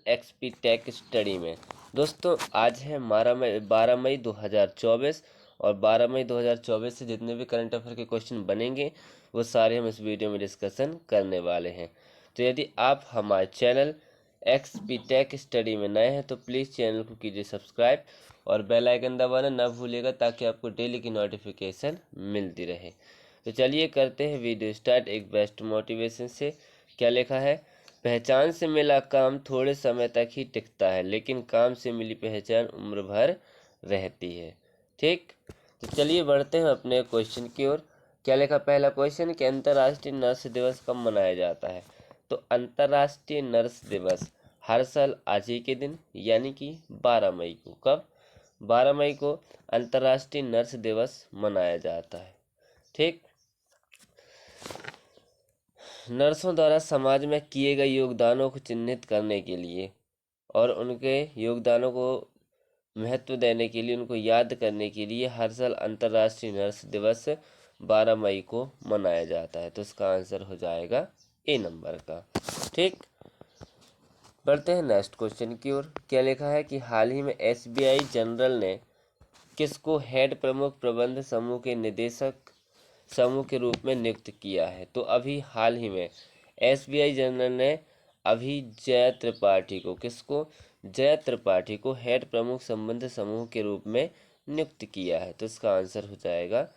XP tech study में। दोस्तों आज है 12 मई 2024 और 12 मई 2024 से जितने भी करंट अफेयर के क्वेश्चन बनेंगे वो सारे हम इस वीडियो में डिस्कशन करने वाले हैं। तो यदि आप हमारे चैनल एक्सपी टेक स्टडी में नए हैं तो प्लीज़ चैनल को कीजिए सब्सक्राइब और बेल आइकन दबाना ना भूलिएगा ताकि आपको डेली की नोटिफिकेशन मिलती रहे। तो चलिए करते हैं वीडियो स्टार्ट एक बेस्ट मोटिवेशन से। क्या लिखा है? पहचान से मिला काम थोड़े समय तक ही टिकता है, लेकिन काम से मिली पहचान उम्र भर रहती है। ठीक, तो चलिए बढ़ते हैं अपने क्वेश्चन की ओर। क्या लिखा? पहला क्वेश्चन कि अंतर्राष्ट्रीय नर्स दिवस कब मनाया जाता है? तो अंतर्राष्ट्रीय नर्स दिवस हर साल आज ही के दिन यानी कि 12 मई को। कब? 12 मई को अंतर्राष्ट्रीय नर्स दिवस मनाया जाता है। ठीक, नर्सों द्वारा समाज में किए गए योगदानों को चिन्हित करने के लिए और उनके योगदानों को महत्व देने के लिए, उनको याद करने के लिए हर साल अंतर्राष्ट्रीय नर्स दिवस 12 मई को मनाया जाता है। तो इसका आंसर हो जाएगा ए नंबर का। ठीक, बढ़ते हैं नेक्स्ट क्वेश्चन की ओर। क्या लिखा है कि हाल ही में एसबीआई जनरल ने किसको हेड प्रमुख प्रबंध समूह के निदेशक समूह के रूप में नियुक्त किया है? तो अभी हाल ही में एसबीआई जनरल ने अभी जया त्रिपाठी को, किसको? जया त्रिपाठी को हेड प्रमुख संबंध समूह के रूप में नियुक्त किया है। तो इसका आंसर हो जाएगा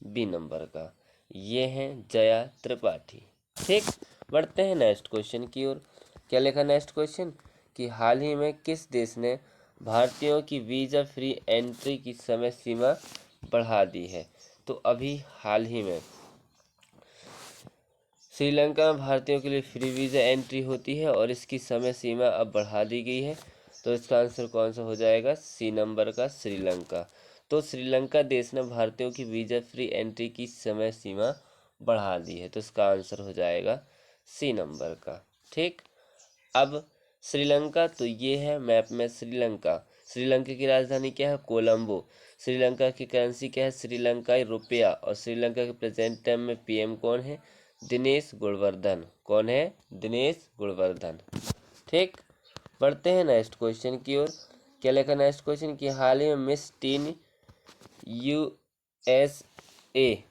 बी नंबर का। ये हैं जया त्रिपाठी। ठीक, बढ़ते हैं नेक्स्ट क्वेश्चन की ओर। क्या लिखा नेक्स्ट क्वेश्चन कि हाल ही में किस देश ने भारतीयों की वीज़ा फ्री एंट्री की समय सीमा बढ़ा दी है? तो अभी हाल ही में श्रीलंका में भारतीयों के लिए फ्री वीज़ा एंट्री होती है और इसकी समय सीमा अब बढ़ा दी गई है। तो इसका आंसर कौन सा हो जाएगा? सी नंबर का, श्रीलंका। तो श्रीलंका देश ने भारतीयों की वीज़ा फ्री एंट्री की समय सीमा बढ़ा दी है। तो इसका आंसर हो जाएगा सी नंबर का। ठीक, अब श्रीलंका, तो ये है मैप में श्रीलंका। श्रीलंका की राजधानी क्या है? कोलंबो। श्रीलंका की करेंसी क्या है? श्रीलंकाई रुपया। और श्रीलंका के प्रेजेंट टाइम में पीएम कौन है? दिनेश गुणवर्धन। कौन है? दिनेश गुणवर्धन। ठीक, बढ़ते हैं नेक्स्ट क्वेश्चन की ओर। क्या लिखा नेक्स्ट क्वेश्चन कि हाल ही में मिस टीन यूएसए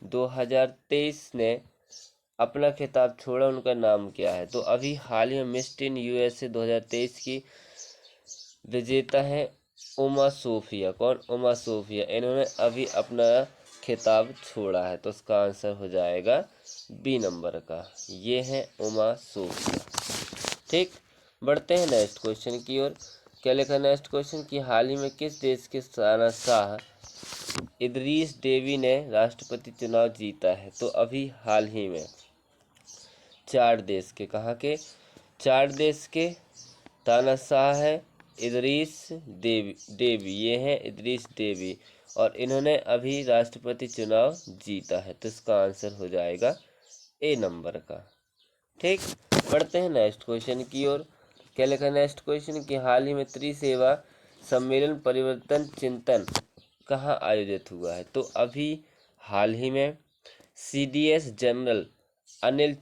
2023 ने अपना खिताब छोड़ा, उनका नाम क्या है? तो अभी हाल ही में मिस टीन यूएसए 2023 की विजेता है उमा सोफिया। कौन? उमा सोफिया। इन्होंने अभी अपना खिताब छोड़ा है। तो उसका आंसर हो जाएगा बी नंबर का। ये है उमा सोफिया। ठीक, बढ़ते हैं नेक्स्ट क्वेश्चन की ओर। क्या लिखा नेक्स्ट क्वेश्चन कि हाल ही में किस देश के शाह इदरीस देवी ने राष्ट्रपति चुनाव जीता है? तो अभी हाल ही में 4 देश के, कहाँ के? 4 देश के तानाशाह है इदरीस देवी। ये हैं इदरीस देवी और इन्होंने अभी राष्ट्रपति चुनाव जीता है। तो इसका आंसर हो जाएगा ए नंबर का। ठीक, बढ़ते हैं नेक्स्ट क्वेश्चन की ओर। क्या लिखा नेक्स्ट क्वेश्चन कि हाल ही में त्रिसेवा सम्मेलन परिवर्तन चिंतन कहाँ आयोजित हुआ है? तो अभी हाल ही में सीडीएस जनरल अनिल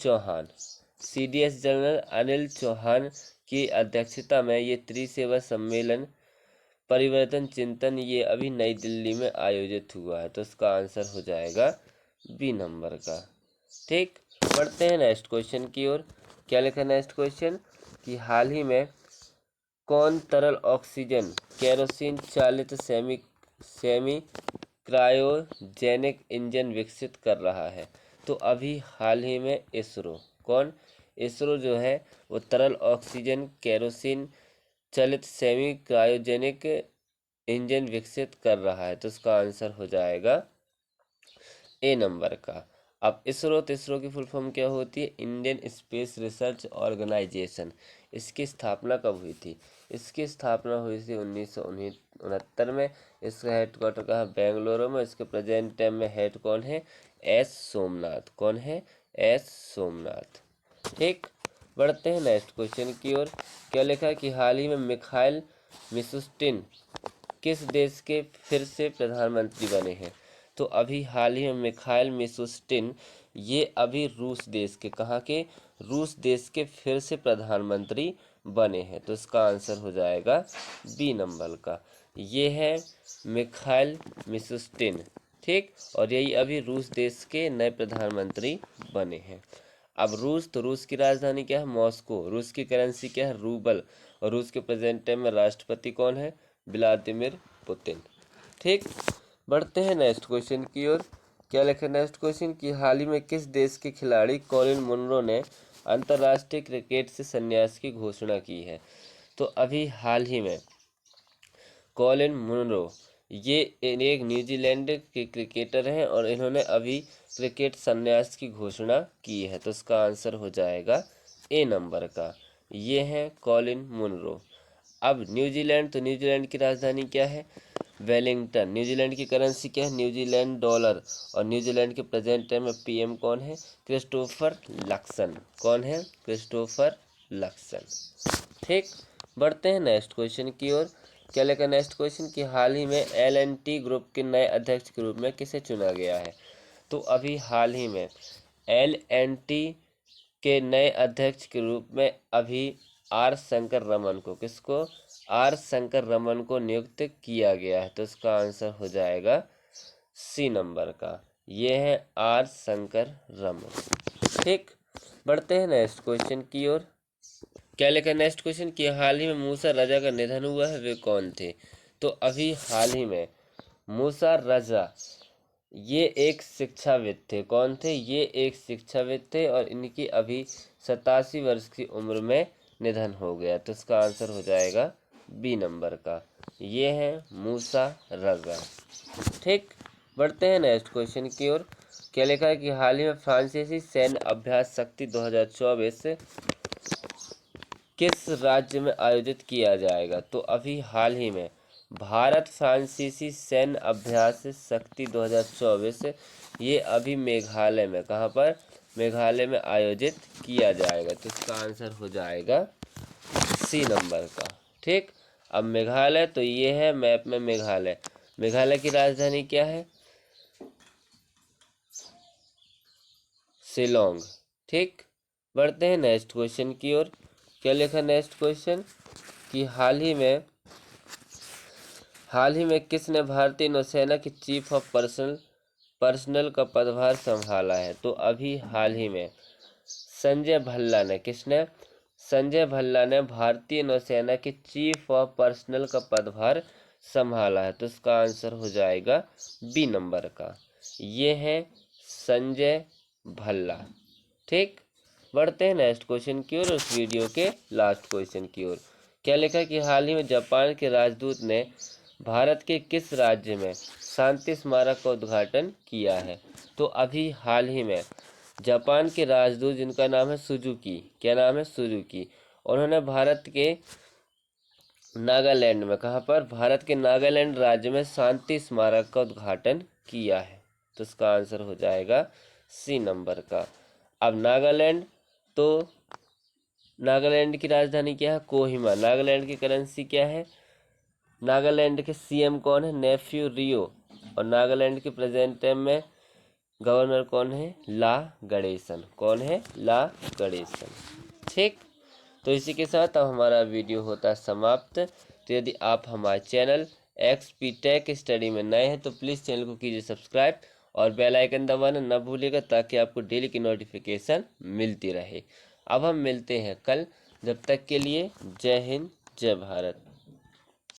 चौहान की अध्यक्षता में ये त्रिसेवा सम्मेलन परिवर्तन चिंतन ये अभी नई दिल्ली में आयोजित हुआ है। तो इसका आंसर हो जाएगा बी नंबर का। ठीक, बढ़ते हैं नेक्स्ट क्वेश्चन की ओर। क्या लिखा नेक्स्ट क्वेश्चन कि हाल ही में कौन तरल ऑक्सीजन केरोसिन चालित सेमी क्रायोजेनिक इंजन विकसित कर रहा है? तो अभी हाल ही में इसरो, कौन? इसरो जो है वो तरल ऑक्सीजन केरोसिन चलित सेमी क्रायोजेनिक इंजन विकसित कर रहा है। तो इसका आंसर हो जाएगा ए नंबर का। अब इसरो की फुल फॉर्म क्या होती है? Indian Space Research Organisation. इसकी स्थापना कब हुई थी? इसकी स्थापना हुई थी 1969 में। इसका हेडक्वार्टर कहाँ? बेंगलुरु में। इसके प्रेजेंट टाइम में हेड कौन है? एस सोमनाथ। कौन है? एस सोमनाथ। ठीक, बढ़ते हैं नेक्स्ट क्वेश्चन की ओर। क्या लिखा कि हाल ही में मिखाइल मिशुस्टिन किस देश के फिर से प्रधानमंत्री बने हैं? तो अभी हाल ही में मिखाइल मिशुस्टिन ये अभी रूस देश के, कहाँ के? रूस देश के फिर से प्रधानमंत्री बने हैं। तो इसका आंसर हो जाएगा बी नंबर का। ये है मिखाइल मिशुस्तिन, ठीक, और यही अभी रूस देश के नए प्रधानमंत्री बने हैं। अब रूस, तो रूस की राजधानी क्या है? मॉस्को। रूस की करेंसी क्या है? रूबल। और रूस के प्रेजेंट टाइम में राष्ट्रपति कौन है? व्लादिमीर पुतिन, ठीक। बढ़ते हैं नेक्स्ट क्वेश्चन की ओर। क्या लिखा नेक्स्ट क्वेश्चन कि हाल ही में किस देश के खिलाड़ी कॉलिन मुनरो ने अंतर्राष्ट्रीय क्रिकेट से संन्यास की घोषणा की है? तो अभी हाल ही में कॉलिन मुनरो ये एक न्यूजीलैंड के क्रिकेटर हैं और इन्होंने अभी क्रिकेट संन्यास की घोषणा की है। तो इसका आंसर हो जाएगा ए नंबर का। ये हैं कॉलिन मुनरो। अब न्यूजीलैंड, तो न्यूजीलैंड की राजधानी क्या है? वेलिंगटन। न्यूजीलैंड की करेंसी क्या है? New Zealand dollar. और न्यूजीलैंड के प्रेजेंट टाइम में पीएम कौन है? Christopher Luxon. कौन है? क्रिस्टोफर लक्सन, ठीक। बढ़ते हैं नेक्स्ट क्वेश्चन की ओर। क्या लेकर नेक्स्ट क्वेश्चन कि हाल ही में L&T ग्रुप के नए अध्यक्ष के रूप में किसे चुना गया है? तो अभी हाल ही में L&T के नए अध्यक्ष के रूप में अभी आर शंकर रमन को, किसको? आर शंकर रमन को नियुक्त किया गया है। तो इसका आंसर हो जाएगा सी नंबर का। ये है आर शंकर रमन, ठीक। बढ़ते हैं नेक्स्ट क्वेश्चन की ओर। क्या लिखा नेक्स्ट क्वेश्चन कि हाल ही में मूसा रजा का निधन हुआ है, वे कौन थे? तो अभी हाल ही में मूसा रजा ये एक शिक्षाविद थे। कौन थे? ये एक शिक्षाविद थे और इनकी अभी 87 वर्ष की उम्र में निधन हो गया। तो इसका आंसर हो जाएगा बी नंबर का। ये है मूसा रजा, ठीक। बढ़ते हैं नेक्स्ट क्वेश्चन की ओर। क्या लिखा है कि हाल ही में फ्रांसीसी सैन्य अभ्यास शक्ति 2024 किस राज्य में आयोजित किया जाएगा? तो अभी हाल ही में भारत फ्रांसीसी सैन्य अभ्यास शक्ति 2024 ये अभी मेघालय में, कहाँ पर? मेघालय में आयोजित किया जाएगा। तो इसका आंसर हो जाएगा सी नंबर का, ठीक। अब मेघालय, तो ये है मैप में मेघालय। मेघालय की राजधानी क्या है? शिलोंग, ठीक। बढ़ते हैं नेक्स्ट क्वेश्चन की ओर। क्या लिखा नेक्स्ट क्वेश्चन कि हाल ही में किसने भारतीय नौसेना की चीफ ऑफ पर्सनल का पदभार संभाला है? तो अभी हाल ही में संजय भल्ला ने, किसने? संजय भल्ला ने भारतीय नौसेना के चीफ ऑफ पर्सनल का पदभार संभाला है। तो इसका आंसर हो जाएगा बी नंबर का। ये है संजय भल्ला, ठीक। बढ़ते हैं नेक्स्ट क्वेश्चन की ओर, उस वीडियो के लास्ट क्वेश्चन की ओर। क्या लिखा कि हाल ही में जापान के राजदूत ने भारत के किस राज्य में शांति स्मारक का उद्घाटन किया है? तो अभी हाल ही में जापान के राजदूत, जिनका नाम है सुजुकी, क्या नाम है? सुजुकी, उन्होंने भारत के नागालैंड में, कहाँ पर? भारत के नागालैंड राज्य में शांति स्मारक का उद्घाटन किया है। तो इसका आंसर हो जाएगा सी नंबर का। अब नागालैंड, तो नागालैंड की राजधानी क्या है? कोहिमा। नागालैंड की करेंसी क्या है? नागालैंड के सीएम कौन है? नेफ्यू रियो। और नागालैंड के प्रेजेंट टाइम में गवर्नर कौन है? ला गणेशन। कौन है? ला गणेशन, ठीक। तो इसी के साथ अब हमारा वीडियो होता है समाप्त। तो यदि आप हमारे चैनल XP टेक स्टडी में नए हैं तो प्लीज़ चैनल को कीजिए सब्सक्राइब और बेल आइकन दबाना न भूलिएगा, ताकि आपको डेली की नोटिफिकेशन मिलती रहे। अब हम मिलते हैं कल, जब तक के लिए जय हिंद, जय भारत।